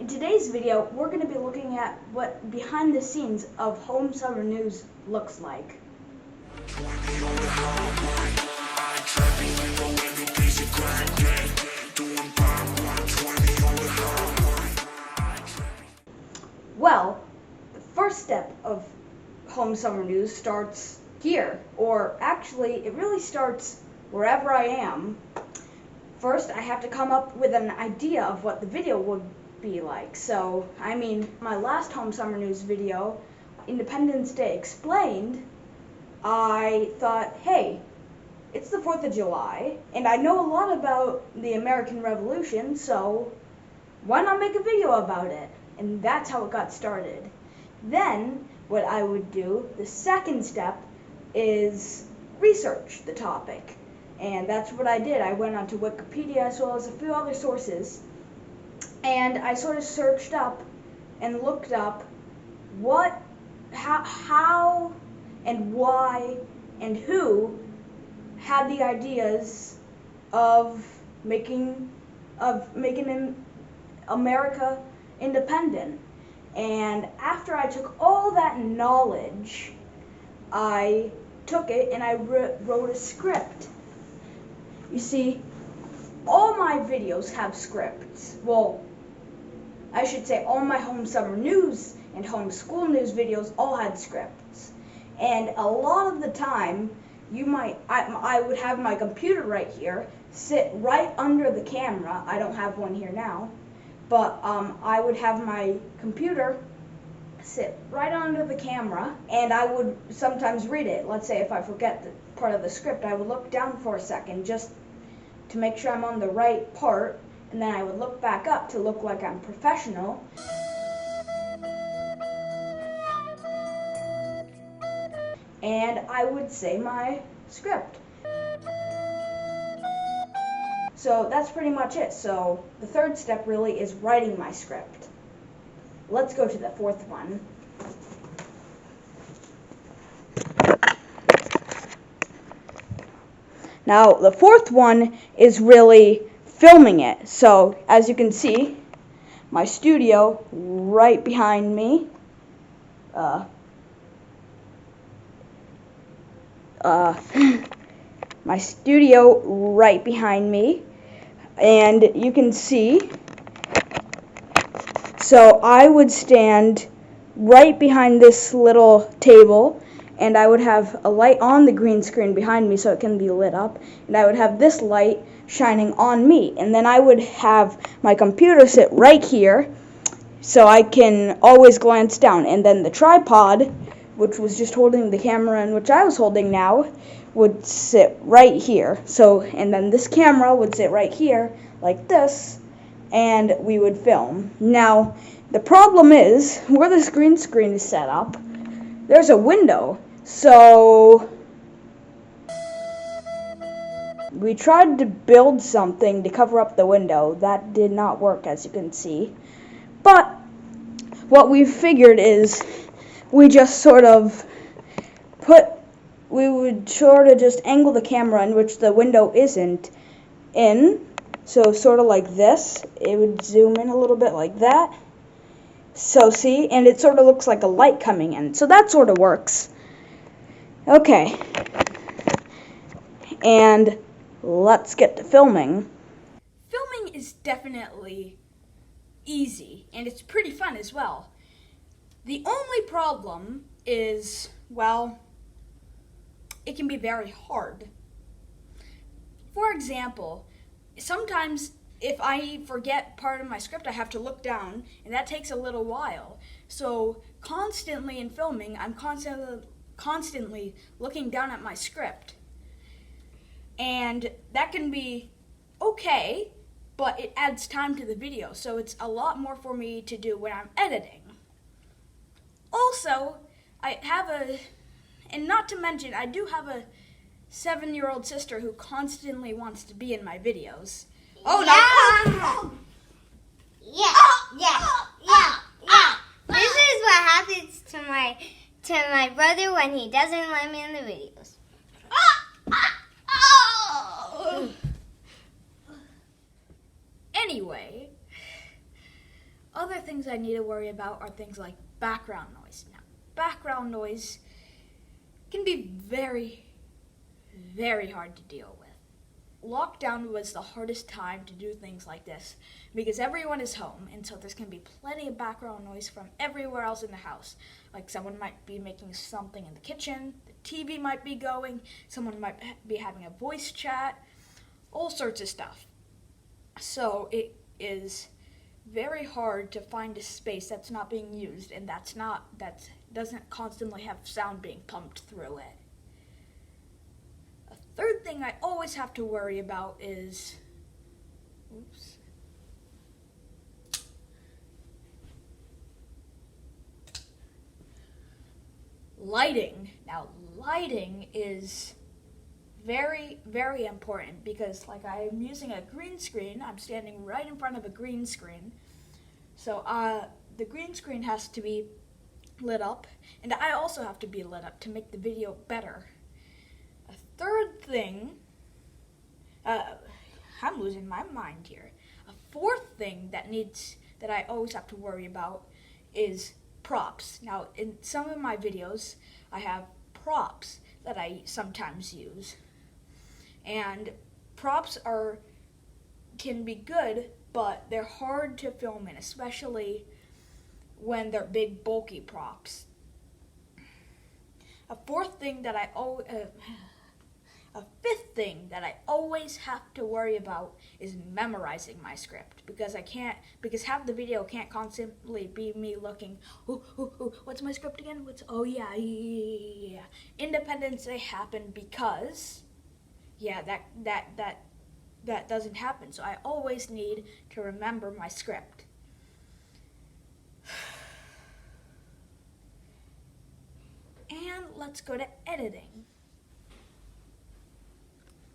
In today's video, we're going to be looking at what behind the scenes of home summer news looks like. Well, the first step of home summer news starts here, or actually it really starts wherever I am. First, I have to come up with an idea of what the video would be like. So, my last home summer news video, Independence Day Explained, I thought, hey, it's the 4th of July, and I know a lot about the American Revolution, so why not make a video about it? And that's how it got started. Then, what I would do, the second step, is research the topic. And that's what I did. I went onto Wikipedia as well as a few other sources, and I sort of searched up and looked up how and why and who had the ideas of making America independent. And after I took all that knowledge, I took it and I wrote a script. You see, all my videos have scripts. Well, I should say all my home summer news and home school news videos all had scripts. And a lot of the time, I would have my computer right here, sit right under the camera. I don't have one here now, but I would have my computer sit right under the camera, and I would sometimes read it. Let's say if I forget the part of the script, I would look down for a second just to make sure I'm on the right part, and then I would look back up to look like I'm professional. And I would say my script. So that's pretty much it. So the third step really is writing my script. Let's go to the fourth one. Now, the fourth one is really filming it. So, as you can see, my studio right behind me. My studio right behind me. And you can see, so I would stand right behind this little table, and I would have a light on the green screen behind me so it can be lit up, and I would have this light shining on me, and then I would have my computer sit right here so I can always glance down, and then the tripod, which was just holding the camera and which I was holding now, would sit right here. So, and then this camera would sit right here like this, and we would film. Now, the problem is, where this green screen is set up, there's a window. So we tried to build something to cover up the window. That did not work, as you can see. But what we figured is we just we would sort of just angle the camera in which the window isn't in. So sort of like this. It would zoom in a little bit like that. So see, and it sort of looks like a light coming in. So that sort of works. Okay. And let's get to filming. Filming is definitely easy, and it's pretty fun as well. The only problem is, well, it can be very hard. For example, sometimes if I forget part of my script, I have to look down, and that takes a little while. So constantly in filming, I'm constantly looking down at my script. And that can be okay, but it adds time to the video, so it's a lot more for me to do when I'm editing. Also, and not to mention, I do have a 7-year-old sister who constantly wants to be in my videos. Oh, no! Yeah. This is what happens to my brother when he doesn't let me in the videos. Anyway, other things I need to worry about are things like background noise. Now, background noise can be very, very hard to deal with. Lockdown was the hardest time to do things like this because everyone is home, and so there's going to be plenty of background noise from everywhere else in the house. Like someone might be making something in the kitchen, the TV might be going, someone might be having a voice chat, all sorts of stuff. So it is very hard to find a space that's not being used and that doesn't constantly have sound being pumped through it. A third thing I always have to worry about is lighting. Now, lighting is very, very important because like I'm using a green screen, I'm standing right in front of a green screen. So the green screen has to be lit up, and I also have to be lit up to make the video better. A third thing, I'm losing my mind here. A fourth thing that I always have to worry about is props. Now, in some of my videos, I have props that I sometimes use. And props can be good, but they're hard to film in, especially when they're big, bulky props. A fifth thing that I always have to worry about is memorizing my script because half the video can't constantly be me looking, what's my script again? Yeah. Independence Day happened because, that doesn't happen. So I always need to remember my script. And let's go to editing.